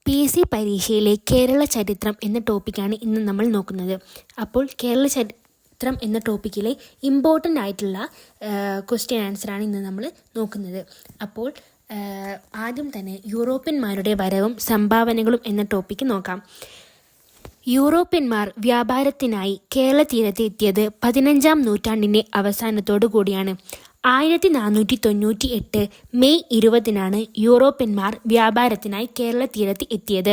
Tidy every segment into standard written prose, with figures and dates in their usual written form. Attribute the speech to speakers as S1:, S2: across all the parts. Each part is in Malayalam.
S1: PSC പരീക്ഷയിലെ കേരള ചരിത്രം എന്ന ടോപ്പിക്കാണ് ഇന്ന് നമ്മൾ നോക്കുന്നത്. അപ്പോൾ കേരള ചരിത്രം എന്ന ടോപ്പിക്കിലെ ഇമ്പോർട്ടൻ്റ് ആയിട്ടുള്ള ക്വസ്റ്റ്യൻ ആൻസറാണ് ഇന്ന് നമ്മൾ നോക്കുന്നത്. അപ്പോൾ ആദ്യം തന്നെ യൂറോപ്യന്മാരുടെ വരവും സംഭാവനകളും എന്ന ടോപ്പിക്ക് നോക്കാം. യൂറോപ്യന്മാർ വ്യാപാരത്തിനായി കേരള തീരത്ത് എത്തിയത് 15-ാം നൂറ്റാണ്ടിൻ്റെ അവസാനത്തോടു കൂടിയാണ്. 1498 മെയ് 20-നാണ് യൂറോപ്യന്മാർ വ്യാപാരത്തിനായി കേരള തീരത്ത് എത്തിയത്.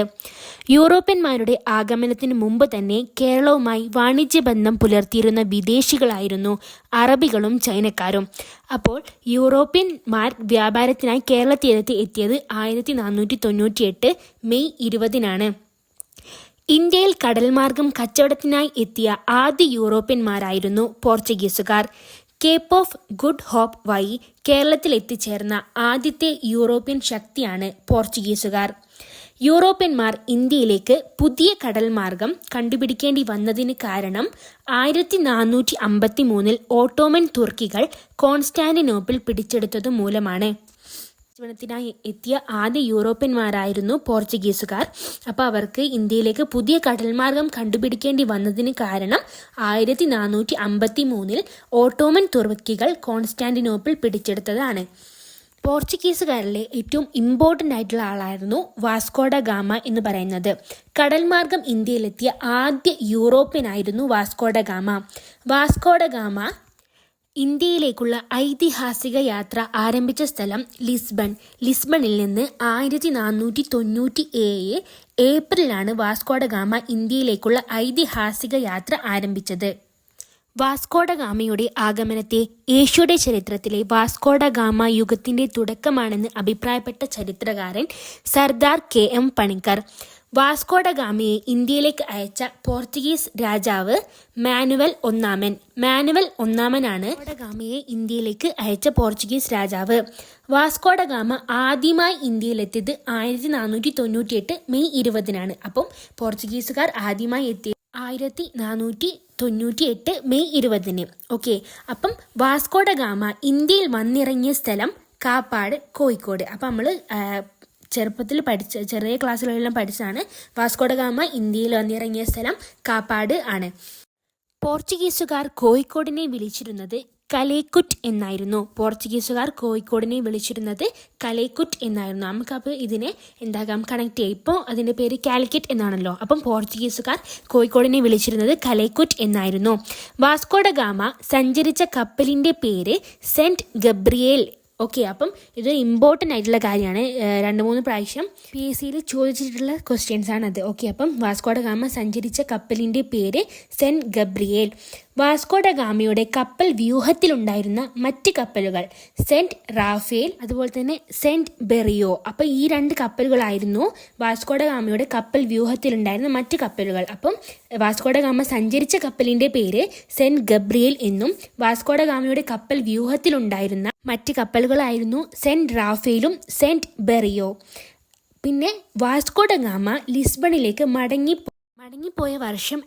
S1: യൂറോപ്യന്മാരുടെ ആഗമനത്തിന് മുമ്പ് തന്നെ കേരളവുമായി വാണിജ്യബന്ധം പുലർത്തിയിരുന്ന വിദേശികളായിരുന്നു അറബികളും ചൈനക്കാരും. അപ്പോൾ യൂറോപ്യന്മാർ വ്യാപാരത്തിനായി കേരള തീരത്ത് എത്തിയത് 1498 മെയ് 20-നാണ്. ഇന്ത്യയിൽ കടൽമാർഗം കച്ചവടത്തിനായി എത്തിയ ആദ്യ യൂറോപ്യന്മാരായിരുന്നു പോർച്ചുഗീസുകാർ. കേപ്പ് ഓഫ് ഗുഡ് ഹോപ്പ് വഴി കേരളത്തിൽ എത്തിച്ചേർന്ന ആദ്യത്തെ യൂറോപ്യൻ ശക്തിയാണ് പോർച്ചുഗീസുകാർ. യൂറോപ്യന്മാർ ഇന്ത്യയിലേക്ക് പുതിയ കടൽമാർഗം കണ്ടുപിടിക്കേണ്ടി വന്നതിന് കാരണം 1453 ഓട്ടോമൻ തുർക്കികൾ കോൺസ്റ്റാന്റിനോപ്പിൾ പിടിച്ചെടുത്തതു മൂലമാണ്. ത്തിനായി എത്തിയ ആദ്യ യൂറോപ്യന്മാരായിരുന്നു പോർച്ചുഗീസുകാർ. അപ്പോൾ അവർക്ക് ഇന്ത്യയിലേക്ക് പുതിയ കടൽമാർഗം കണ്ടുപിടിക്കേണ്ടി വന്നതിന് കാരണം 1453 ഓട്ടോമൻ തുർക്കികൾ കോൺസ്റ്റാന്റിനോപ്പിൾ പിടിച്ചെടുത്തതാണ്. പോർച്ചുഗീസുകാരിലെ ഏറ്റവും ഇമ്പോർട്ടൻ്റ് ആയിട്ടുള്ള ആളായിരുന്നു വാസ്കോഡ ഗാമ എന്ന് പറയുന്നത്. കടൽമാർഗം ഇന്ത്യയിലെത്തിയ ആദ്യ യൂറോപ്യനായിരുന്നു വാസ്കോഡ ഗാമ. വാസ്കോഡ ഗാമ ഇന്ത്യയിലേക്കുള്ള ഐതിഹാസിക യാത്ര ആരംഭിച്ച സ്ഥലം ലിസ്ബണിൽ നിന്ന് 1497 ഏപ്രിലാണ് വാസ്കോഡ ഗാമ ഇന്ത്യയിലേക്കുള്ള ഐതിഹാസിക യാത്ര ആരംഭിച്ചത്. വാസ്കോഡ ഗാമയുടെ ആഗമനത്തെ ഏഷ്യയുടെ ചരിത്രത്തിലെ വാസ്കോഡ ഗാമ യുഗത്തിന്റെ തുടക്കമാണെന്ന് അഭിപ്രായപ്പെട്ട ചരിത്രകാരൻ സർദാർ KM പണിക്കർ. വാസ്കോഡ ഗാമയെ ഇന്ത്യയിലേക്ക് അയച്ച പോർച്ചുഗീസ് രാജാവ് മാനുവൽ ഒന്നാമനാണ് ഗാമയെ ഇന്ത്യയിലേക്ക് അയച്ച പോർച്ചുഗീസ് രാജാവ്. വാസ്കോഡ ഗാമ ആദ്യമായി ഇന്ത്യയിലെത്തിയത് 1498 മെയ് 20-നാണ്. അപ്പം പോർച്ചുഗീസുകാർ ആദ്യമായി എത്തിയത് 1498 മെയ് 20-ന്. ഓക്കെ, അപ്പം വാസ്കോഡ ഗാമ ഇന്ത്യയിൽ വന്നിറങ്ങിയ സ്ഥലം കാപ്പാട്, കോഴിക്കോട്. അപ്പം നമ്മൾ ചെറുപ്പത്തിൽ ചെറിയ ക്ലാസ്സുകളെല്ലാം പഠിച്ചാണ് വാസ്കോഡ ഗാമ ഇന്ത്യയിൽ വന്നിറങ്ങിയ സ്ഥലം കാപ്പാട് ആണ്. പോർച്ചുഗീസുകാർ കോഴിക്കോടിനെ വിളിച്ചിരുന്നത് കലേക്കുറ്റ് എന്നായിരുന്നു. നമുക്കപ്പോൾ ഇതിനെ കണക്ട് ചെയ്യാം. ഇപ്പോൾ അതിൻ്റെ പേര് കാലിക്കറ്റ് എന്നാണല്ലോ. അപ്പം പോർച്ചുഗീസുകാർ കോഴിക്കോടിനെ വിളിച്ചിരുന്നത് കലേക്കുറ്റ് എന്നായിരുന്നു. വാസ്കോഡ ഗാമ സഞ്ചരിച്ച കപ്പലിൻ്റെ പേര് സെന്റ് ഗബ്രിയേൽ. ഓക്കെ, അപ്പം ഇത് ഇമ്പോർട്ടൻ്റ് ആയിട്ടുള്ള കാര്യമാണ്. 2-3 പ്രാവശ്യം PSCയിൽ ചോദിച്ചിട്ടുള്ള ക്വസ്റ്റ്യൻസ് ആണ് അത്. ഓക്കെ, അപ്പം വാസ്കോഡ ഗാമ സഞ്ചരിച്ച കപ്പലിൻ്റെ പേര് സെന്റ് ഗബ്രിയേൽ. വാസ്കോഡ ഗാമയുടെ കപ്പൽ വ്യൂഹത്തിലുണ്ടായിരുന്ന മറ്റ് കപ്പലുകൾ സെന്റ് റാഫേൽ, അതുപോലെ തന്നെ സെന്റ് ബെറിയോ. അപ്പോൾ ഈ 2 കപ്പലുകളായിരുന്നു വാസ്കോഡ ഗാമയുടെ കപ്പൽ വ്യൂഹത്തിലുണ്ടായിരുന്ന മറ്റ് കപ്പലുകൾ. അപ്പം വാസ്കോഡ ഗാമ സഞ്ചരിച്ച കപ്പലിൻ്റെ പേര് സെന്റ് ഗബ്രിയേൽ എന്നും വാസ്കോഡ ഗാമയുടെ കപ്പൽ വ്യൂഹത്തിലുണ്ടായിരുന്ന മറ്റ് കപ്പലുകളായിരുന്നു സെന്റ് റാഫേലും സെന്റ് ബെറിയോ. പിന്നെ വാസ്കോഡ ഗാമ ലിസ്ബണിലേക്ക് മടങ്ങിപ്പോയ വർഷം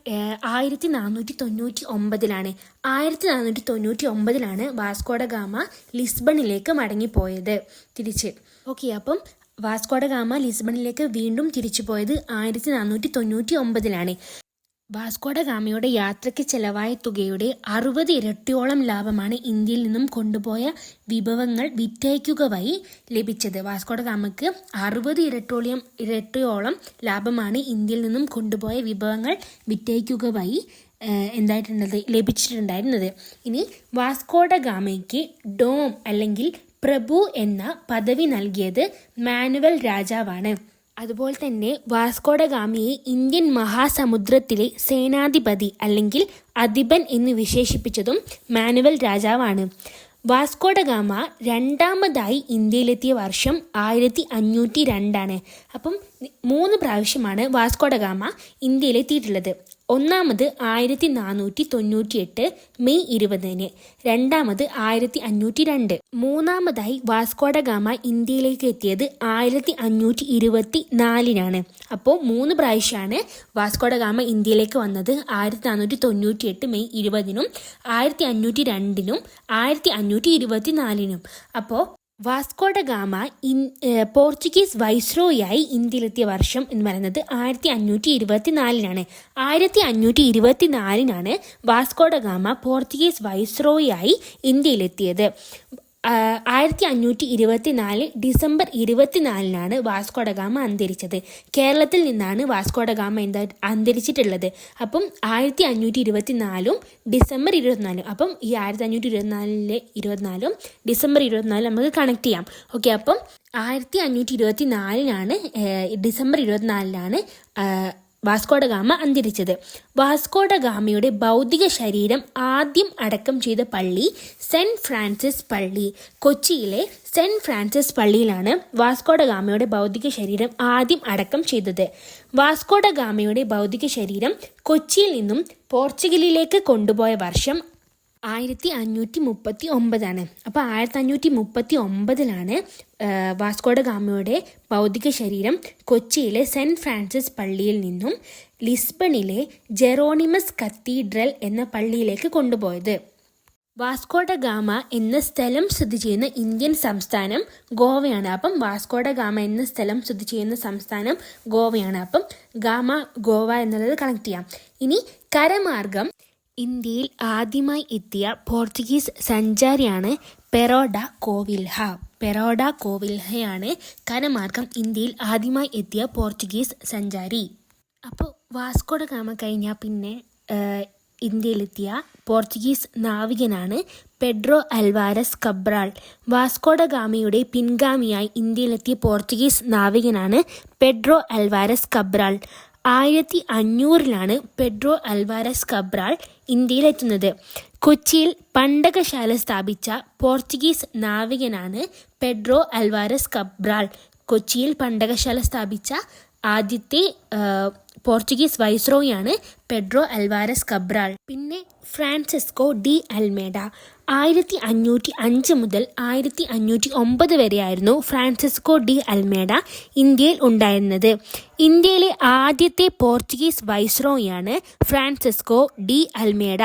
S1: 1499-ലാണ്. 1499-ലാണ് വാസ്കോഡ ഗാമ ലിസ്ബണിലേക്ക് മടങ്ങിപ്പോയത് തിരിച്ച്. ഓക്കെ, അപ്പം വാസ്കോഡ ഗാമ ലിസ്ബണിലേക്ക് വീണ്ടും തിരിച്ചു പോയത് 1499-ലാണ്. വാസ്കോഡ ഗാമയുടെ യാത്രയ്ക്ക് ചെലവായ തുകയുടെ 60 ഇരട്ടിയോളം ലാഭമാണ് ഇന്ത്യയിൽ നിന്നും കൊണ്ടുപോയ വിഭവങ്ങൾ വിറ്റയക്കുക വഴി ലഭിച്ചത്. വാസ്കോഡ ഗാമയ്ക്ക് 60 ഇരട്ടിയോളം ലാഭമാണ് ഇന്ത്യയിൽ നിന്നും കൊണ്ടുപോയ വിഭവങ്ങൾ വിറ്റയക്കുക വഴി ലഭിച്ചിട്ടുണ്ടായിരുന്നത്. ഇനി വാസ്കോഡ ഗാമയ്ക്ക് ഡോം അല്ലെങ്കിൽ പ്രഭു എന്ന പദവി നൽകിയത് മാനുവൽ രാജാവാണ്. അതുപോലെ തന്നെ വാസ്കോഡ ഗാമയെ ഇന്ത്യൻ മഹാസമുദ്രത്തിലെ സേനാധിപതി അല്ലെങ്കിൽ അധിപൻ എന്ന് വിശേഷിപ്പിച്ചതും മാനുവൽ രാജാവാണ്. വാസ്കോഡ ഗാമ രണ്ടാമതായി ഇന്ത്യയിലെത്തിയ വർഷം 1502-ആണ്. അപ്പം 3 പ്രാവശ്യമാണ് വാസ്കോഡ ഗാമ ഇന്ത്യയിലെത്തിയിട്ടുള്ളത്. ഒന്നാമത് 1498 മെയ് 20-ന്, രണ്ടാമത് 1502. മൂന്നാമതായി വാസ്കോഡ ഗാമ ഇന്ത്യയിലേക്ക് എത്തിയത് 1524-നാണ്. അപ്പോൾ 3 പ്രാവശ്യമാണ് വാസ്കോഡ ഗാമ ഇന്ത്യയിലേക്ക് വന്നത്. 1498 മെയ് 20-നും 1502-നും 1524-നും. അപ്പോൾ വാസ്കോഡ ഗാമ പോർച്ചുഗീസ് വൈസ്രോയായി ഇന്ത്യയിലെത്തിയ വർഷം എന്ന് പറയുന്നത് 1524 1524 വാസ്കോഡ ഗാമ പോർച്ചുഗീസ് വൈസ്രോയായി ഇന്ത്യയിലെത്തിയത്. 1524 ഡിസംബർ 24 വാസ്കോഡ ഗാമ അന്തരിച്ചത്. കേരളത്തിൽ നിന്നാണ് വാസ്കോഡ ഗാമ അന്തരിച്ചിട്ടുള്ളത്. അപ്പം 1524 ഡിസംബർ 24, അപ്പം ഈ 1524 ഡിസംബർ 24 നമുക്ക് കണക്ട് ചെയ്യാം. ഓക്കെ, അപ്പം 1524 ഡിസംബർ 24 വാസ്കോഡ ഗാമ അന്തരിച്ചത്. വാസ്കോഡ ഗാമയുടെ ഭൗതിക ശരീരം ആദ്യം അടക്കം ചെയ്ത പള്ളി സെന്റ് ഫ്രാൻസിസ് പള്ളി. കൊച്ചിയിലെ സെന്റ് ഫ്രാൻസിസ് പള്ളിയിലാണ് വാസ്കോഡ ഗാമയുടെ ഭൗതിക ശരീരം ആദ്യം അടക്കം ചെയ്തത്. വാസ്കോഡ ഗാമയുടെ ഭൗതിക ശരീരം കൊച്ചിയിൽ നിന്നും പോർച്ചുഗലിലേക്ക് കൊണ്ടുപോയ വർഷം 1539. അപ്പോൾ 1539 വാസ്കോഡ ഗാമയുടെ ഭൗതിക ശരീരം കൊച്ചിയിലെ സെന്റ് ഫ്രാൻസിസ് പള്ളിയിൽ നിന്നും ലിസ്ബണിലെ ജെറോണിമസ് കത്തീഡ്രൽ എന്ന പള്ളിയിലേക്ക് കൊണ്ടുപോയത്. വാസ്കോഡ ഗാമ എന്ന സ്ഥലം സ്ഥിതി ചെയ്യുന്ന ഇന്ത്യൻ സംസ്ഥാനം ഗോവയാണ്. അപ്പം വാസ്കോഡ ഗാമ എന്ന സ്ഥലം സ്ഥിതി ചെയ്യുന്ന സംസ്ഥാനം ഗോവയാണ്. അപ്പം ഗാമ ഗോവ എന്നുള്ളത് കണക്ട് ചെയ്യാം. ഇനി കരമാർഗം ഇന്ത്യയിൽ ആദ്യമായി എത്തിയ പോർച്ചുഗീസ് സഞ്ചാരിയാണ് പെറോഡ കോവിൽഹ. പെറോഡ കോവിൽഹയാണ് കരമാർഗം ഇന്ത്യയിൽ ആദ്യമായി എത്തിയ പോർച്ചുഗീസ് സഞ്ചാരി. അപ്പോൾ വാസ്കോഡ ഗാമ കഴിഞ്ഞാൽ പിന്നെ ഇന്ത്യയിലെത്തിയ പോർച്ചുഗീസ് നാവികനാണ് പെഡ്രോ അൽവാരസ് കബ്രാൾ. വാസ്കോഡ ഗാമയുടെ പിൻഗാമിയായി ഇന്ത്യയിലെത്തിയ പോർച്ചുഗീസ് നാവികനാണ് Pedro Alvares Cabral. 1500 Pedro Alvares Cabral ഇന്ത്യയിലെത്തുന്നത്. കൊച്ചിയിൽ പണ്ടകശാല സ്ഥാപിച്ച പോർച്ചുഗീസ് നാവികനാണ് പെഡ്രോ അൽവാരസ് കബ്രാൾ. കൊച്ചിയിൽ പണ്ടകശാല സ്ഥാപിച്ച ആദ്യത്തെ പോർച്ചുഗീസ് വൈസ്രോയാണ് പെഡ്രോ അൽവാരസ് കബ്രാൾ. പിന്നെ ഫ്രാൻസിസ്കോ ഡി അൽമേഡ. 1505 മുതൽ 1509 വരെയായിരുന്നു ഫ്രാൻസിസ്കോ ഡി അൽമേഡ ഇന്ത്യയിൽ ഉണ്ടായിരുന്നത്. ഇന്ത്യയിലെ ആദ്യത്തെ പോർച്ചുഗീസ് വൈസ്രോയാണ് ഫ്രാൻസിസ്കോ ഡി അൽമേഡ.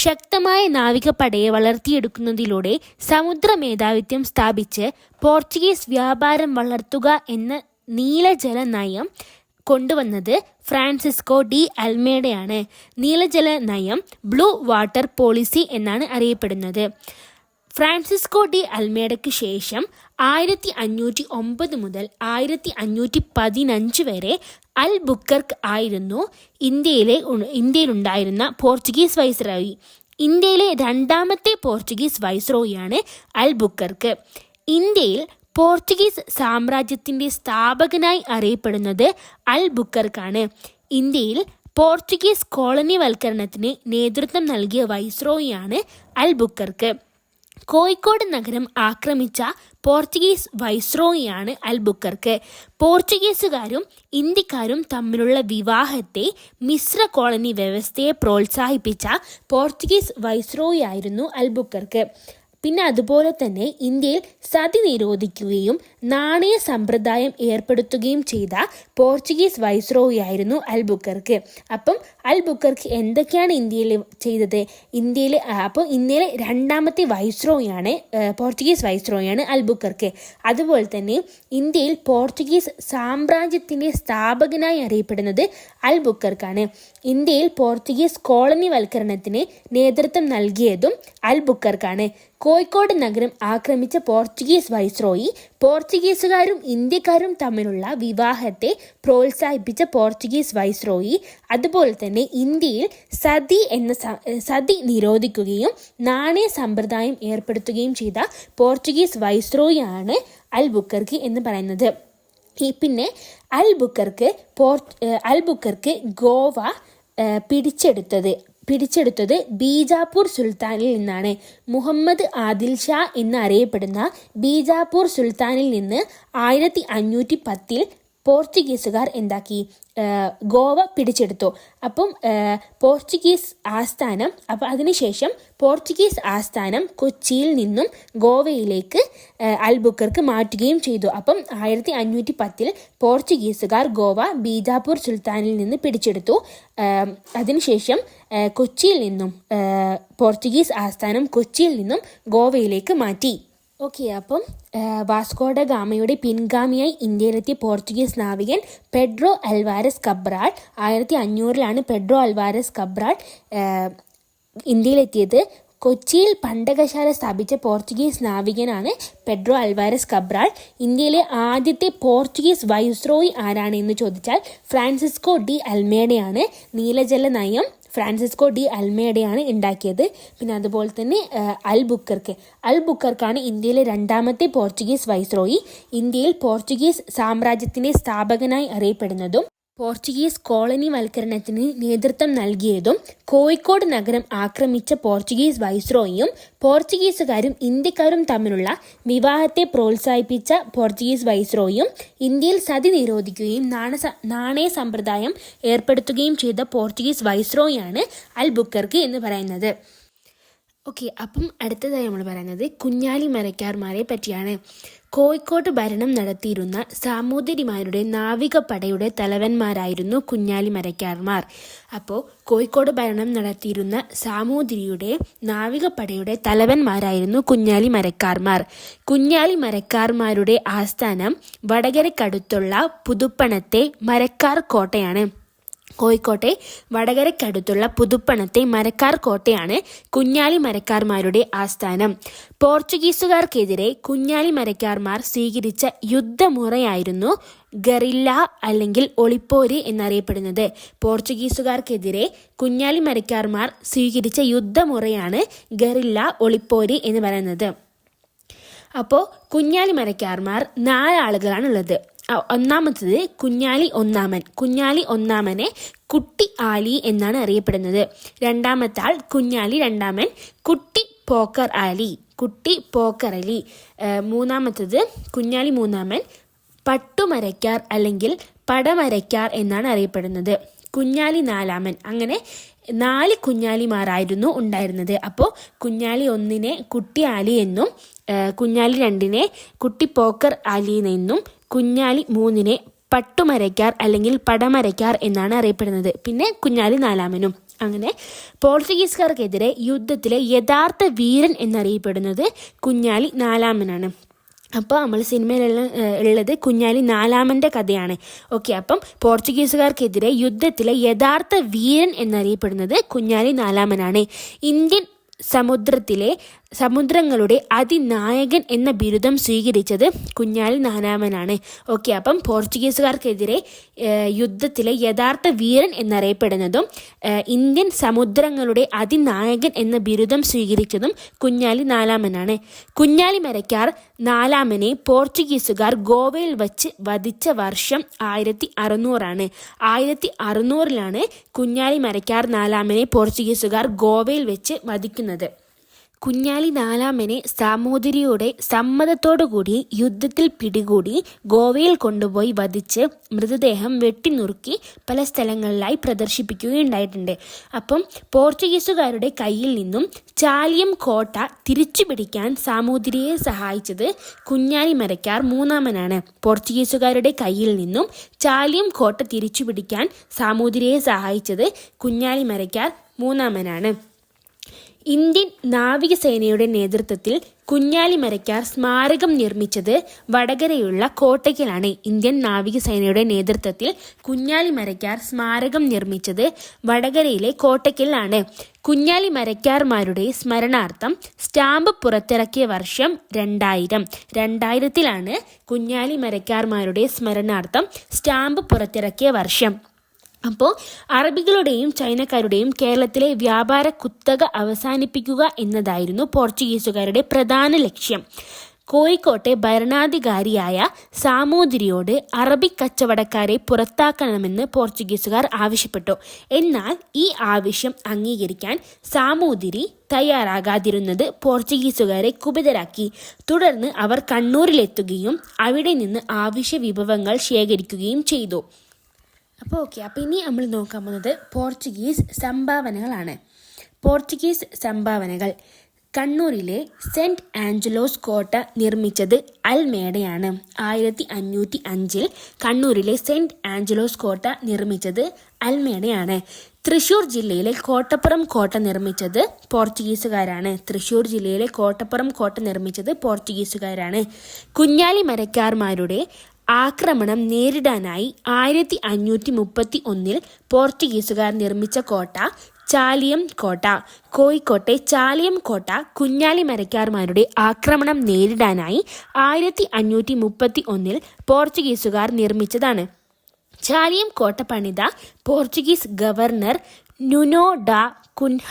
S1: ശക്തമായ നാവികപ്പടയെ വളർത്തിയെടുക്കുന്നതിലൂടെ സമുദ്ര മേധാവിത്വം സ്ഥാപിച്ച് പോർച്ചുഗീസ് വ്യാപാരം വളർത്തുക എന്ന നീലജല നയം കൊണ്ടുവന്നത് ഫ്രാൻസിസ്കോ ഡി അൽമേഡയാണ്. നീലജല നയം ബ്ലൂ വാട്ടർ പോളിസി എന്നാണ് അറിയപ്പെടുന്നത്. ഫ്രാൻസിസ്കോ ഡി അൽമേഡയ്ക്ക് ശേഷം 1509 മുതൽ 1515 വരെ അൽബുക്കർക്ക് ആയിരുന്നു ഇന്ത്യയിലുണ്ടായിരുന്ന പോർച്ചുഗീസ് വൈസ്രോയി. ഇന്ത്യയിലെ രണ്ടാമത്തെ പോർച്ചുഗീസ് വൈസ്രോയിയാണ് അൽബുക്കർക്ക്. ഇന്ത്യയിൽ പോർച്ചുഗീസ് സാമ്രാജ്യത്തിൻ്റെ സ്ഥാപകനായി അറിയപ്പെടുന്നത് അൽബുക്കർക്കാണ്. ഇന്ത്യയിൽ പോർച്ചുഗീസ് കോളനിവൽക്കരണത്തിന് നേതൃത്വം നൽകിയ വൈസ്രോയിയാണ് അൽബുക്കർക്ക്. കോഴിക്കോട് നഗരം ആക്രമിച്ച പോർച്ചുഗീസ് വൈസ്രോയിയാണ് അൽബുക്കർക്ക്. പോർച്ചുഗീസുകാരും ഇന്ത്യക്കാരും തമ്മിലുള്ള വിവാഹത്തെ മിശ്ര കോളനി വ്യവസ്ഥയെ പ്രോത്സാഹിപ്പിച്ച പോർച്ചുഗീസ് വൈസ്രോയിയായിരുന്നു അൽബുക്കർക്ക്. പിന്നെ അതുപോലെ തന്നെ ഇന്ത്യയിൽ സതി നിരോധിക്കുകയും നാണയ സമ്പ്രദായം ഏർപ്പെടുത്തുകയും ചെയ്ത പോർച്ചുഗീസ് വൈസ്രോയിയായിരുന്നു അൽബുക്കർക്ക്. അപ്പം അൽബുക്കർക്ക് എന്തൊക്കെയാണ് ഇന്ത്യയിൽ ചെയ്തത്? ഇന്ത്യയിലെ രണ്ടാമത്തെ വൈസ്രോയിയാണ് പോർച്ചുഗീസ് വൈസ്രോയിയാണ് അൽബുക്കർക്ക്. അതുപോലെ തന്നെ ഇന്ത്യയിൽ പോർച്ചുഗീസ് സാമ്രാജ്യത്തിൻ്റെ സ്ഥാപകനായി അറിയപ്പെടുന്നത് അൽബുക്കർക്കാണ്. ഇന്ത്യയിൽ പോർച്ചുഗീസ് കോളനിവൽക്കരണത്തിന് നേതൃത്വം നൽകിയതും അൽബുക്കർക്കാണ്. കോഴിക്കോട് നഗരം ആക്രമിച്ച പോർച്ചുഗീസ് വൈസ്രോയി പോർച്ചുഗീസുകാരും ഇന്ത്യക്കാരും തമ്മിലുള്ള വിവാഹത്തെ പ്രോത്സാഹിപ്പിച്ച പോർച്ചുഗീസ് വൈസ്രോയി. അതുപോലെ തന്നെ ഇന്ത്യയിൽ സതി നിരോധിക്കുകയും നാണയ സമ്പ്രദായം ഏർപ്പെടുത്തുകയും ചെയ്ത പോർച്ചുഗീസ് വൈസ്രോയിയാണ് അൽബുക്കർക്ക് എന്ന് പറയുന്നത്. പിന്നെ അൽബുക്കർക്ക് ഗോവ പിടിച്ചെടുത്തത് ബീജാപ്പൂർ സുൽത്താനിൽ നിന്നാണ്. മുഹമ്മദ് ആദിൽ ഷാ എന്നറിയപ്പെടുന്ന ബീജാപ്പൂർ സുൽത്താനിൽ നിന്ന് 1510 പോർച്ചുഗീസുകാർ ഗോവ പിടിച്ചെടുത്തു. അപ്പം അതിനുശേഷം പോർച്ചുഗീസ് ആസ്ഥാനം കൊച്ചിയിൽ നിന്നും ഗോവയിലേക്ക് അൽബുക്കർക്ക് മാറ്റുകയും ചെയ്തു. അപ്പം 1510 പോർച്ചുഗീസുകാർ ഗോവ ബീജാപ്പൂർ സുൽത്താനിൽ നിന്ന് പിടിച്ചെടുത്തു. അതിനുശേഷം പോർച്ചുഗീസ് ആസ്ഥാനം കൊച്ചിയിൽ നിന്നും ഗോവയിലേക്ക് മാറ്റി. ഓക്കെ, അപ്പം വാസ്കോഡ ഗാമയുടെ പിൻഗാമിയായി ഇന്ത്യയിലെത്തിയ പോർച്ചുഗീസ് നാവികൻ Pedro Alvares Cabral. 1500 Pedro Alvares Cabral ഇന്ത്യയിലെത്തിയത്. കൊച്ചിയിൽ പണ്ടകശാല സ്ഥാപിച്ച പോർച്ചുഗീസ് നാവികനാണ് പെഡ്രോ അൽവാരസ് കബ്രാൾ. ഇന്ത്യയിലെ ആദ്യത്തെ പോർച്ചുഗീസ് വൈസ്രോയി ആരാണ് എന്ന് ചോദിച്ചാൽ ഫ്രാൻസിസ്കോ ഡി അൽമേഡയാണ്. നീലജല നയം ഫ്രാൻസിസ്കോ ഡി അൽമേഡയാണ് ഉണ്ടാക്കിയത്. പിന്നെ അതുപോലെ തന്നെ അൽ ബുക്കർക്കാണ് ഇന്ത്യയിലെ രണ്ടാമത്തെ പോർച്ചുഗീസ് വൈസ്രോയി. ഇന്ത്യയിൽ പോർച്ചുഗീസ് സാമ്രാജ്യത്തിൻ്റെ സ്ഥാപകനായി അറിയപ്പെടുന്നതും പോർച്ചുഗീസ് കോളനിവൽക്കരണത്തിന് നേതൃത്വം നൽകിയതും കോഴിക്കോട് നഗരം ആക്രമിച്ച പോർച്ചുഗീസ് വൈസ്രോയിയും പോർച്ചുഗീസുകാരും ഇന്ത്യക്കാരും തമ്മിലുള്ള വിവാഹത്തെ പ്രോത്സാഹിപ്പിച്ച പോർച്ചുഗീസ് വൈസ്രോയിയും ഇന്ത്യയിൽ സതി നിരോധിക്കുകയും നാണയ സമ്പ്രദായം ഏർപ്പെടുത്തുകയും ചെയ്ത പോർച്ചുഗീസ് വൈസ്രോയിയാണ് അൽ ബുക്കർക്ക് എന്ന് പറയുന്നത്. ഓക്കെ, അപ്പം അടുത്തതായി നമ്മൾ പറയുന്നത് കുഞ്ഞാലി മരക്കാർമാരെ പറ്റിയാണ്. കോഴിക്കോട് ഭരണം നടത്തിയിരുന്ന സാമൂതിരിമാരുടെ നാവികപ്പടയുടെ തലവന്മാരായിരുന്നു കുഞ്ഞാലി മരക്കാർമാർ. അപ്പോൾ കോഴിക്കോട് ഭരണം നടത്തിയിരുന്ന സാമൂതിരിയുടെ നാവികപ്പടയുടെ തലവന്മാരായിരുന്നു കുഞ്ഞാലി മരക്കാർമാർ. കുഞ്ഞാലി മരക്കാർമാരുടെ ആസ്ഥാനം വടകരക്കടുത്തുള്ള പുതുപ്പണത്തെ മരക്കാർ കോട്ടയാണ്. കോഴിക്കോട്ടെ വടകരക്കടുത്തുള്ള പുതുപ്പണത്തെ മരക്കാർ കോട്ടയാണ് കുഞ്ഞാലി മരക്കാർമാരുടെ ആസ്ഥാനം. പോർച്ചുഗീസുകാർക്കെതിരെ കുഞ്ഞാലി മരക്കാർമാർ സ്വീകരിച്ച യുദ്ധമുറയായിരുന്നു ഗറില്ല അല്ലെങ്കിൽ ഒളിപ്പോര് എന്നറിയപ്പെടുന്നത്. പോർച്ചുഗീസുകാർക്കെതിരെ കുഞ്ഞാലി മരക്കാർമാർ സ്വീകരിച്ച യുദ്ധമുറയാണ് ഗറില്ല ഒളിപ്പോര് എന്ന് പറയുന്നത്. അപ്പോൾ കുഞ്ഞാലി മരക്കാർമാർ 4 ആളുകളാണുള്ളത്. ഒന്നാമത്തത് കുഞ്ഞാലി ഒന്നാമൻ. കുഞ്ഞാലി ഒന്നാമനെ കുട്ടി ആലി എന്നാണ് അറിയപ്പെടുന്നത്. രണ്ടാമത്തെ ആൾ കുഞ്ഞാലി രണ്ടാമൻ, കുട്ടി പോക്കർ അലി. മൂന്നാമത്തത് കുഞ്ഞാലി മൂന്നാമൻ പട്ടുമരക്കാർ അല്ലെങ്കിൽ പടമരക്കാർ എന്നാണ് അറിയപ്പെടുന്നത്. കുഞ്ഞാലി നാലാമൻ. അങ്ങനെ 4 കുഞ്ഞാലിമാരായിരുന്നു ഉണ്ടായിരുന്നത്. അപ്പോൾ കുഞ്ഞാലി 1 കുട്ടി ആലി എന്നും കുഞ്ഞാലി 2 കുട്ടി പോക്കർ ആലി എന്നും കുഞ്ഞാലി 3 പട്ടുമരക്കാർ അല്ലെങ്കിൽ പടമരക്കാർ എന്നാണ് അറിയപ്പെടുന്നത്. പിന്നെ കുഞ്ഞാലി നാലാമനും. അങ്ങനെ പോർച്ചുഗീസുകാർക്കെതിരെ യുദ്ധത്തിലെ യഥാർത്ഥ വീരൻ എന്നറിയപ്പെടുന്നത് കുഞ്ഞാലി നാലാമനാണ്. അപ്പോൾ നമ്മൾ സിനിമയിലുള്ള ഉള്ളത് കുഞ്ഞാലി നാലാമൻ്റെ കഥയാണ്. ഓക്കെ, അപ്പം പോർച്ചുഗീസുകാർക്കെതിരെ യുദ്ധത്തിലെ യഥാർത്ഥ വീരൻ എന്നറിയപ്പെടുന്നത് കുഞ്ഞാലി നാലാമനാണ്. ഇന്ത്യൻ സമുദ്രങ്ങളുടെ അതിനായകൻ എന്ന ബിരുദം സ്വീകരിച്ചത് കുഞ്ഞാലി നാലാമനാണ്. ഓക്കെ, അപ്പം പോർച്ചുഗീസുകാർക്കെതിരെ യുദ്ധത്തിലെ യഥാർത്ഥ വീരൻ എന്നറിയപ്പെടുന്നതും ഇന്ത്യൻ സമുദ്രങ്ങളുടെ അതിനായകൻ എന്ന ബിരുദം സ്വീകരിച്ചതും കുഞ്ഞാലി നാലാമനാണ്. കുഞ്ഞാലി മരക്കാർ നാലാമനെ പോർച്ചുഗീസുകാർ ഗോവയിൽ വച്ച് വധിച്ച വർഷം 1600 1600 കുഞ്ഞാലി മരക്കാർ നാലാമനെ പോർച്ചുഗീസുകാർ ഗോവയിൽ വെച്ച് വധിക്കുന്നത്. കുഞ്ഞാലി നാലാമനെ സാമൂതിരിയുടെ സമ്മതത്തോടുകൂടി യുദ്ധത്തിൽ പിടികൂടി ഗോവയിൽ കൊണ്ടുപോയി വധിച്ച് മൃതദേഹം വെട്ടിനുറുക്കി പല സ്ഥലങ്ങളിലായി പ്രദർശിപ്പിക്കുകയുണ്ടായിട്ടുണ്ട്. അപ്പം പോർച്ചുഗീസുകാരുടെ കയ്യിൽ നിന്നും ചാലിയം കോട്ട തിരിച്ചു പിടിക്കാൻ സാമൂതിരിയെ സഹായിച്ചത് കുഞ്ഞാലി മരക്കാർ മൂന്നാമനാണ്. പോർച്ചുഗീസുകാരുടെ കയ്യിൽ നിന്നും ചാലിയം കോട്ട തിരിച്ചു പിടിക്കാൻ സാമൂതിരിയെ സഹായിച്ചത് കുഞ്ഞാലി മരക്കാർ മൂന്നാമനാണ്. ഇന്ത്യൻ നാവികസേനയുടെ നേതൃത്വത്തിൽ കുഞ്ഞാലി മരക്കാർ സ്മാരകം നിർമ്മിച്ചത് വടകരയുള്ള കോട്ടയ്ക്കലാണ്. ഇന്ത്യൻ നാവികസേനയുടെ നേതൃത്വത്തിൽ കുഞ്ഞാലി മരക്കാർ സ്മാരകം നിർമ്മിച്ചത് വടകരയിലെ കോട്ടയ്ക്കലാണ്. കുഞ്ഞാലി മരക്കാർമാരുടെ സ്മരണാർത്ഥം സ്റ്റാമ്പ് പുറത്തിറക്കിയ വർഷം 2000 കുഞ്ഞാലി മരക്കാർമാരുടെ സ്മരണാർത്ഥം സ്റ്റാമ്പ് പുറത്തിറക്കിയ വർഷം. അപ്പോൾ അറബികളുടെയും ചൈനക്കാരുടെയും കേരളത്തിലെ വ്യാപാര കുത്തക അവസാനിപ്പിക്കുക എന്നതായിരുന്നു പോർച്ചുഗീസുകാരുടെ പ്രധാന ലക്ഷ്യം. കോഴിക്കോട്ടെ ഭരണാധികാരിയായ സാമൂതിരിയോട് അറബി കച്ചവടക്കാരെ പുറത്താക്കണമെന്ന് പോർച്ചുഗീസുകാർ ആവശ്യപ്പെട്ടു. എന്നാൽ ഈ ആവശ്യം അംഗീകരിക്കാൻ സാമൂതിരി തയ്യാറാകാതിരുന്നത് പോർച്ചുഗീസുകാരെ കുപിതരാക്കി. തുടർന്ന് അവർ കണ്ണൂരിലെത്തുകയും അവിടെ നിന്ന് ആവശ്യ വിഭവങ്ങൾ ശേഖരിക്കുകയും ചെയ്തു. അപ്പോൾ ഇനി നമ്മൾ നോക്കാൻ പോകുന്നത് പോർച്ചുഗീസ് സംഭാവനകളാണ്. പോർച്ചുഗീസ് സംഭാവനകൾ: കണ്ണൂരിലെ സെന്റ് ആഞ്ചലോസ് കോട്ട നിർമ്മിച്ചത് അൽമേഡയാണ്. 1505 കണ്ണൂരിലെ സെന്റ് ആഞ്ചലോസ് കോട്ട നിർമ്മിച്ചത് അൽമേഡയാണ്. തൃശൂർ ജില്ലയിലെ കോട്ടപ്പുറം കോട്ട നിർമ്മിച്ചത് പോർച്ചുഗീസുകാരാണ്. കുഞ്ഞാലി മരക്കാർമാരുടെ ആക്രമണം നേരിടാനായി 1531 പോർച്ചുഗീസുകാർ നിർമ്മിച്ച കോട്ട ചാലിയം കോട്ട. കോഴിക്കോട്ടെ ചാലിയം കോട്ട കുഞ്ഞാലി മരക്കാർമാരുടെ ആക്രമണം നേരിടാനായി 1531 പോർച്ചുഗീസുകാർ നിർമ്മിച്ചതാണ്. ചാലിയം കോട്ട പണിത പോർച്ചുഗീസ് ഗവർണർ നുനോ ഡ കുൻഹ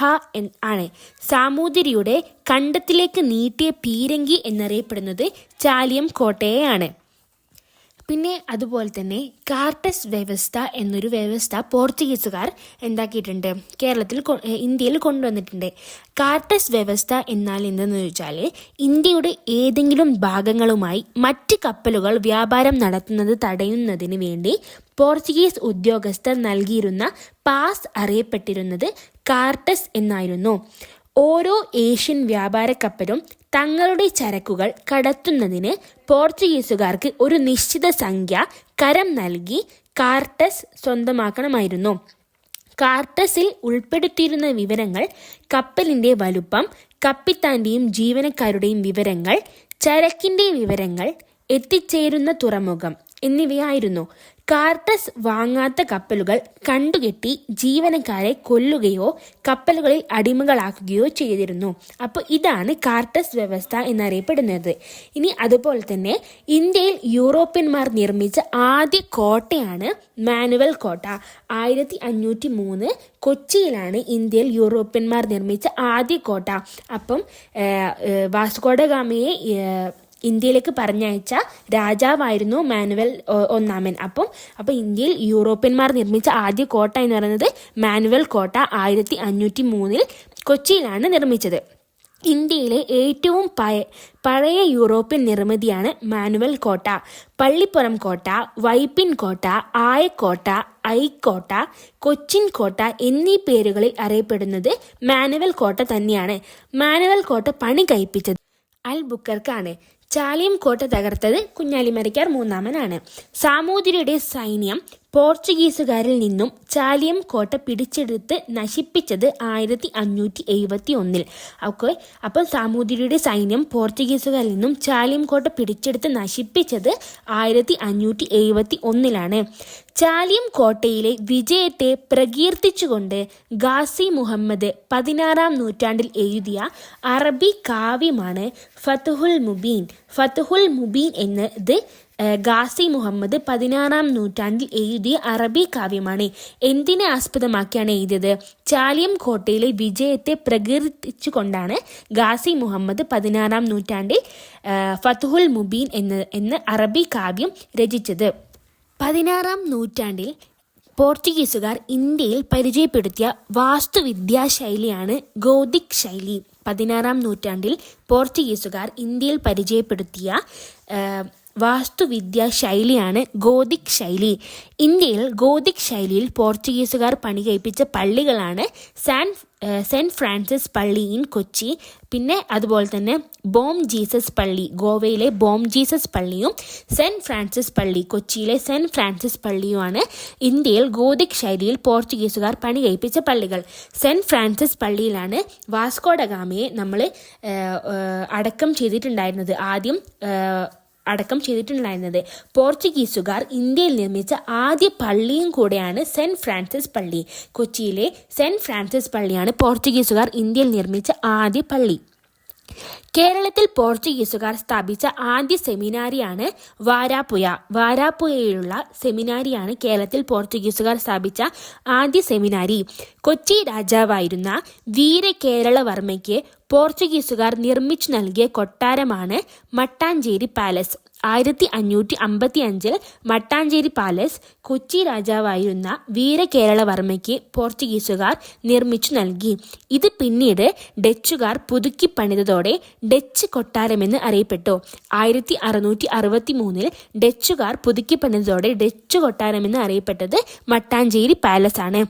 S1: ആണ്. സാമൂതിരിയുടെ കണ്ടത്തിലേക്ക് നീട്ടിയ പീരങ്കി എന്നറിയപ്പെടുന്നത് ചാലിയം കോട്ടയെയാണ്. പിന്നെ അതുപോലെ തന്നെ കാർട്ടസ് വ്യവസ്ഥ എന്നൊരു വ്യവസ്ഥ പോർച്ചുഗീസുകാർ എന്താക്കിയിട്ടുണ്ട്, ഇന്ത്യയിൽ കൊണ്ടുവന്നിട്ടുണ്ട്. കാർട്ടസ് വ്യവസ്ഥ എന്നാൽ എന്തെന്ന് ചോദിച്ചാൽ ഇന്ത്യയുടെ ഏതെങ്കിലും ഭാഗങ്ങളുമായി മറ്റ് കപ്പലുകൾ വ്യാപാരം നടത്തുന്നത് തടയുന്നതിന് വേണ്ടി പോർച്ചുഗീസ് ഉദ്യോഗസ്ഥർ നൽകിയിരുന്ന പാസ് അറിയപ്പെട്ടിരുന്നത് കാർട്ടസ് എന്നായിരുന്നു. ഓരോ ഏഷ്യൻ വ്യാപാര കപ്പലും തങ്ങളുടെ ചരക്കുകൾ കടത്തുന്നതിന് പോർച്ചുഗീസുകാർക്ക് ഒരു നിശ്ചിത സംഖ്യ കരം നൽകി കാർട്ടസ് സ്വന്തമാക്കണമായിരുന്നു. കാർട്ടസിൽ ഉൾപ്പെടുത്തിയിരുന്ന വിവരങ്ങൾ കപ്പലിന്റെ വലുപ്പം, കപ്പിത്താന്റെയും ജീവനക്കാരുടെയും വിവരങ്ങൾ, ചരക്കിന്റെ വിവരങ്ങൾ, എത്തിച്ചേരുന്ന തുറമുഖം എന്നിവയായിരുന്നു. കാർട്ടസ് വാങ്ങാത്ത കപ്പലുകൾ കണ്ടുകെട്ടി ജീവനക്കാരെ കൊല്ലുകയോ കപ്പലുകളിൽ അടിമകളാക്കുകയോ ചെയ്തിരുന്നു. അപ്പോൾ ഇതാണ് കാർട്ടസ് വ്യവസ്ഥ എന്നറിയപ്പെടുന്നത്. ഇനി അതുപോലെ തന്നെ ഇന്ത്യയിൽ യൂറോപ്യന്മാർ നിർമ്മിച്ച ആദ്യ കോട്ടയാണ് മാനുവൽ കോട്ട. 1503 കൊച്ചിയിലാണ് ഇന്ത്യയിൽ യൂറോപ്യന്മാർ നിർമ്മിച്ച ആദ്യ കോട്ട. അപ്പം വാസ്കോഡ ഗാമയെ ഇന്ത്യയിലേക്ക് പറഞ്ഞയച്ച രാജാവായിരുന്നു മാനുവൽ ഒന്നാമൻ. അപ്പോൾ ഇന്ത്യയിൽ യൂറോപ്യന്മാർ നിർമ്മിച്ച ആദ്യ കോട്ട എന്ന് പറയുന്നത് മാനുവൽ കോട്ട 1503 കൊച്ചിയിലാണ് നിർമ്മിച്ചത്. ഇന്ത്യയിലെ ഏറ്റവും പഴയ യൂറോപ്യൻ നിർമ്മിതിയാണ് മാനുവൽ കോട്ട. പള്ളിപ്പുറം കോട്ട, വൈപ്പിൻ കോട്ട, ആയക്കോട്ട, ഐക്കോട്ട, കൊച്ചിൻ കോട്ട എന്നീ പേരുകളിൽ അറിയപ്പെടുന്നത് മാനുവൽ കോട്ട തന്നെയാണ്. മാനുവൽ കോട്ട പണി കഴിപ്പിച്ചത് അൽബുക്കർക്കാണ്. ചാലിയം കോട്ട തകർത്തത് കുഞ്ഞാലിമരയ്ക്കാർ മൂന്നാമനാണ്. സാമൂതിരിയുടെ സൈന്യം പോർച്ചുഗീസുകാരിൽ നിന്നും ചാലിയം കോട്ട പിടിച്ചെടുത്ത് നശിപ്പിച്ചത് 1571. അപ്പോൾ സാമൂതിരിയുടെ സൈന്യം പോർച്ചുഗീസുകാരിൽ നിന്നും ചാലിയം കോട്ട പിടിച്ചെടുത്ത് നശിപ്പിച്ചത് 1571. ചാലിയം കോട്ടയിലെ വിജയത്തെ പ്രകീർത്തിച്ചുകൊണ്ട് ഗാസി മുഹമ്മദ് 16-ാം നൂറ്റാണ്ടിൽ എഴുതിയ അറബി കാവ്യമാണ് ഫത്ഹുൽ മുബീൻ എന്നത് ഗാസി മുഹമ്മദ് 16-ാം നൂറ്റാണ്ടിൽ എഴുതിയ അറബി കാവ്യമാണ്. എന്തിനെ ആസ്പദമാക്കിയാണ് എഴുതിയത്? ചാലിയം കോട്ടയിലെ വിജയത്തെ പ്രകീർത്തിച്ചുകൊണ്ടാണ് ഗാസി മുഹമ്മദ് 16-ാം നൂറ്റാണ്ടിൽ ഫത്ഹുൽ മുബീൻ എന്ന അറബി കാവ്യം രചിച്ചത്. 16-ാം നൂറ്റാണ്ടിൽ പോർച്ചുഗീസുകാർ ഇന്ത്യയിൽ പരിചയപ്പെടുത്തിയ വാസ്തുവിദ്യാശൈലിയാണ് ഗോതിക് ശൈലി. 16-ാം നൂറ്റാണ്ടിൽ പോർച്ചുഗീസുകാർ ഇന്ത്യയിൽ പരിചയപ്പെടുത്തിയ വാസ്തുവിദ്യാ ശൈലിയാണ് ഗോതിക് ശൈലി. ഇന്ത്യയിൽ ഗോതിക് ശൈലിയിൽ പോർച്ചുഗീസുകാർ പണി കഴിപ്പിച്ച പള്ളികളാണ് സെന്റ് ഫ്രാൻസിസ് പള്ളി ഇൻ കൊച്ചി, പിന്നെ അതുപോലെ തന്നെ ബോം ജീസസ് പള്ളി, ഗോവയിലെ ബോം ജീസസ് പള്ളിയും സെന്റ് ഫ്രാൻസിസ് പള്ളി, കൊച്ചിയിലെ സെന്റ് ഫ്രാൻസിസ് പള്ളിയുമാണ് ഇന്ത്യയിൽ ഗോതിക് ശൈലിയിൽ പോർച്ചുഗീസുകാർ പണി കഴിപ്പിച്ച പള്ളികൾ. സെന്റ് ഫ്രാൻസിസ് പള്ളിയിലാണ് വാസ്കോഡ ഗാമയെ നമ്മൾ അടക്കം ചെയ്തിട്ടുണ്ടായിരുന്നത്. പോർച്ചുഗീസുകാർ ഇന്ത്യയിൽ നിർമ്മിച്ച ആദ്യ പള്ളിയും കൂടെയാണ് സെന്റ് ഫ്രാൻസിസ് പള്ളി. കൊച്ചിയിലെ സെന്റ് ഫ്രാൻസിസ് പള്ളിയാണ് പോർച്ചുഗീസുകാർ ഇന്ത്യയിൽ നിർമ്മിച്ച ആദ്യ പള്ളി. കേരളത്തിൽ പോർച്ചുഗീസുകാർ സ്ഥാപിച്ച ആദ്യ സെമിനാരിയാണ് വാരാപ്പുഴയിലുള്ള സെമിനാരിയാണ് കേരളത്തിൽ പോർച്ചുഗീസുകാർ സ്ഥാപിച്ച ആദ്യ സെമിനാരി. കൊച്ചി രാജാവായിരുന്ന വീരകേരളവർമ്മയ്ക്ക് പോർച്ചുഗീസുകാർ നിർമ്മിച്ചു നൽകിയ കൊട്ടാരമാണ് മട്ടാഞ്ചേരി പാലസ്. 1555 മട്ടാഞ്ചേരി പാലസ് കൊച്ചി രാജാവായിരുന്ന വീരകേരളവർമ്മയ്ക്ക് പോർച്ചുഗീസുകാർ നിർമ്മിച്ചു നൽകി. ഇത് പിന്നീട് ഡച്ചുകാർ പുതുക്കി പണിതതോടെ ഡച്ച് കൊട്ടാരമെന്ന് അറിയപ്പെട്ടു. 1663 ഡച്ചുകാർ പുതുക്കി പണിതതോടെ ഡച്ച് കൊട്ടാരമെന്ന് അറിയപ്പെട്ടത് മട്ടാഞ്ചേരി പാലസ് ആണ്.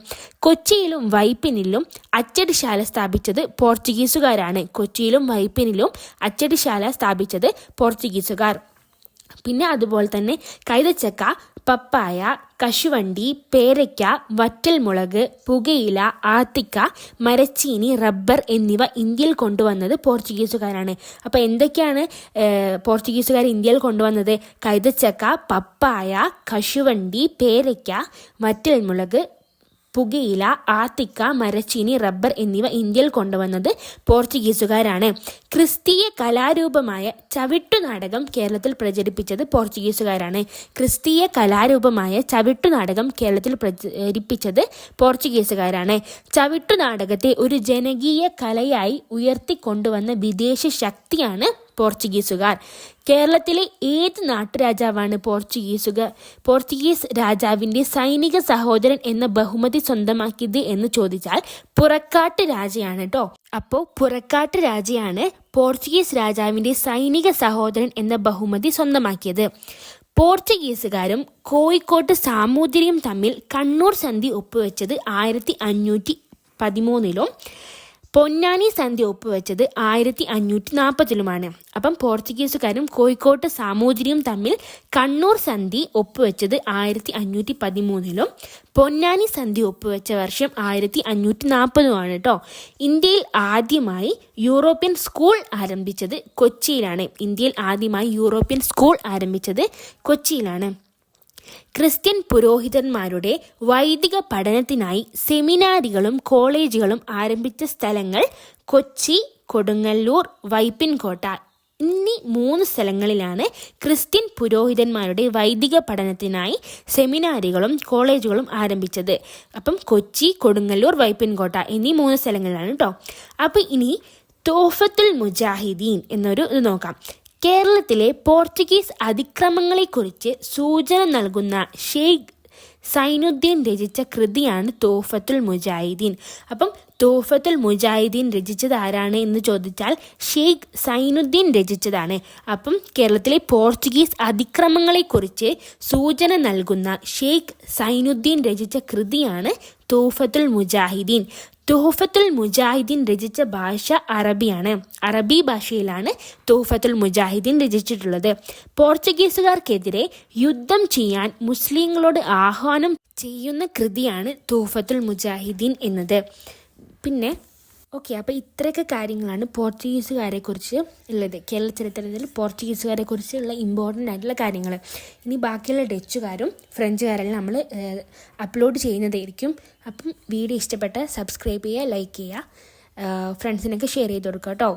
S1: കൊച്ചിയിലും വൈപ്പിനിലും അച്ചടിശാല സ്ഥാപിച്ചത് പോർച്ചുഗീസുകാരാണ്. കൊച്ചിയിലും വൈപ്പിനിലും അച്ചടിശാല സ്ഥാപിച്ചത് പോർച്ചുഗീസുകാർ. പിന്നെ അതുപോലെ തന്നെ കൈതച്ചക്ക, പപ്പായ, കശുവണ്ടി, പേരയ്ക്ക, വറ്റൽമുളക്, പുകയില, ആത്തിക്ക, മരച്ചീനി, റബ്ബർ എന്നിവ ഇന്ത്യയിൽ കൊണ്ടുവന്നത് പോർച്ചുഗീസുകാരാണ്. അപ്പോൾ എന്തൊക്കെയാണ് പോർച്ചുഗീസുകാർ ഇന്ത്യയിൽ കൊണ്ടുവന്നത്? കൈതച്ചക്ക, പപ്പായ, കശുവണ്ടി, പേരയ്ക്ക, വറ്റൽമുളക്, പുകയില, ആത്തിക്ക, മരച്ചീനി, റബ്ബർ എന്നിവ ഇന്ത്യയിൽ കൊണ്ടുവന്നത് പോർച്ചുഗീസുകാരാണ്. ക്രിസ്തീയ കലാരൂപമായ ചവിട്ടുനാടകം കേരളത്തിൽ പ്രചരിപ്പിച്ചത് പോർച്ചുഗീസുകാരാണ്. ക്രിസ്തീയ കലാരൂപമായ ചവിട്ടുനാടകം കേരളത്തിൽ പ്രചരിപ്പിച്ചത് പോർച്ചുഗീസുകാരാണ്. ചവിട്ടുനാടകത്തെ ഒരു ജനകീയ കലയായി ഉയർത്തിക്കൊണ്ടുവന്ന വിദേശ ശക്തിയാണ് പോർച്ചുഗീസുകാർ. കേരളത്തിലെ ഏത് നാട്ടുരാജാവാണ് പോർച്ചുഗീസ് രാജാവിൻ്റെ സൈനിക സഹോദരൻ എന്ന ബഹുമതി സ്വന്തമാക്കിയത് എന്ന് ചോദിച്ചാൽ പുറക്കാട്ട് രാജയാണ് കേട്ടോ. അപ്പോൾ പുറക്കാട്ട് രാജയാണ് പോർച്ചുഗീസ് രാജാവിൻ്റെ സൈനിക സഹോദരൻ എന്ന ബഹുമതി സ്വന്തമാക്കിയത്. പോർച്ചുഗീസുകാരും കോഴിക്കോട്ട് സാമൂതിരിയും തമ്മിൽ കണ്ണൂർ സന്ധി ഒപ്പുവെച്ചത് 1513 പൊന്നാനി സന്ധി ഒപ്പുവെച്ചത് 1540 അപ്പം പോർച്ചുഗീസുകാരും കോഴിക്കോട്ട് സാമൂതിരിയും തമ്മിൽ കണ്ണൂർ സന്ധി ഒപ്പുവെച്ചത് 1513 പൊന്നാനി സന്ധി ഒപ്പുവെച്ച വർഷം 1540 കേട്ടോ. ഇന്ത്യയിൽ ആദ്യമായി യൂറോപ്യൻ സ്കൂൾ ആരംഭിച്ചത് കൊച്ചിയിലാണ്. കൊച്ചിയിലാണ്. ക്രിസ്ത്യൻ പുരോഹിതന്മാരുടെ വൈദിക പഠനത്തിനായി സെമിനാരികളും കോളേജുകളും ആരംഭിച്ച സ്ഥലങ്ങൾ കൊച്ചി, കൊടുങ്ങല്ലൂർ, വൈപ്പിൻകോട്ട എന്നീ 3 സ്ഥലങ്ങളിലാണ് ക്രിസ്ത്യൻ പുരോഹിതന്മാരുടെ വൈദിക പഠനത്തിനായി സെമിനാരികളും കോളേജുകളും ആരംഭിച്ചത്. അപ്പം കൊച്ചി, കൊടുങ്ങല്ലൂർ, വൈപ്പിൻകോട്ട എന്നീ 3 സ്ഥലങ്ങളിലാണ് കേട്ടോ. അപ്പോൾ ഇനി തോഫത്തുൽ മുജാഹിദീൻ എന്നൊരു ഇത് നോക്കാം. കേരളത്തിലെ പോർച്ചുഗീസ് അതിക്രമങ്ങളെക്കുറിച്ച് സൂചന നൽകുന്ന ഷെയ്ഖ് സൈനുദ്ദീൻ രചിച്ച കൃതിയാണ് തോഫത്തുൽ മുജാഹിദീൻ. അപ്പം തോഫത്തുൽ മുജാഹിദീൻ രചിച്ചത് ആരാണ് എന്ന് ചോദിച്ചാൽ ഷെയ്ഖ് സൈനുദ്ദീൻ രചിച്ചതാണ്. അപ്പം കേരളത്തിലെ പോർച്ചുഗീസ് അതിക്രമങ്ങളെക്കുറിച്ച് സൂചന നൽകുന്ന ഷെയ്ഖ് സൈനുദ്ദീൻ രചിച്ച കൃതിയാണ് തോഫത്തുൽ മുജാഹിദീൻ. തോഫത്തുൽ മുജാഹിദീൻ രചിച്ച ഭാഷ അറബിയാണ്. അറബി ഭാഷയിലാണ് തോഫത്തുൽ മുജാഹിദീൻ രചിച്ചിട്ടുള്ളത്. പോർച്ചുഗീസുകാർക്കെതിരെ യുദ്ധം ചെയ്യാൻ മുസ്ലിങ്ങളോട് ആഹ്വാനം ചെയ്യുന്ന കൃതിയാണ് തോഫത്തുൽ മുജാഹിദീൻ എന്നത്. പിന്നെ അപ്പോൾ ഇത്രയൊക്കെ കാര്യങ്ങളാണ് പോർച്ചുഗീസുകാരെ കുറിച്ച് ഉള്ളത്. കേരള ചരിത്രത്തിൽ പോർച്ചുഗീസുകാരെ കുറിച്ചുള്ള ഇമ്പോർട്ടൻ്റ് ആയിട്ടുള്ള കാര്യങ്ങൾ. ഇനി ബാക്കിയുള്ള ഡച്ചുകാരും ഫ്രഞ്ചുകാരെല്ലാം നമ്മൾ അപ്ലോഡ് ചെയ്യുന്നതായിരിക്കും. അപ്പം വീഡിയോ ഇഷ്ടപ്പെട്ടാൽ സബ്സ്ക്രൈബ് ചെയ്യുക, ലൈക്ക് ചെയ്യുക, ഫ്രണ്ട്സിനൊക്കെ ഷെയർ ചെയ്ത് കൊടുക്കുക കേട്ടോ.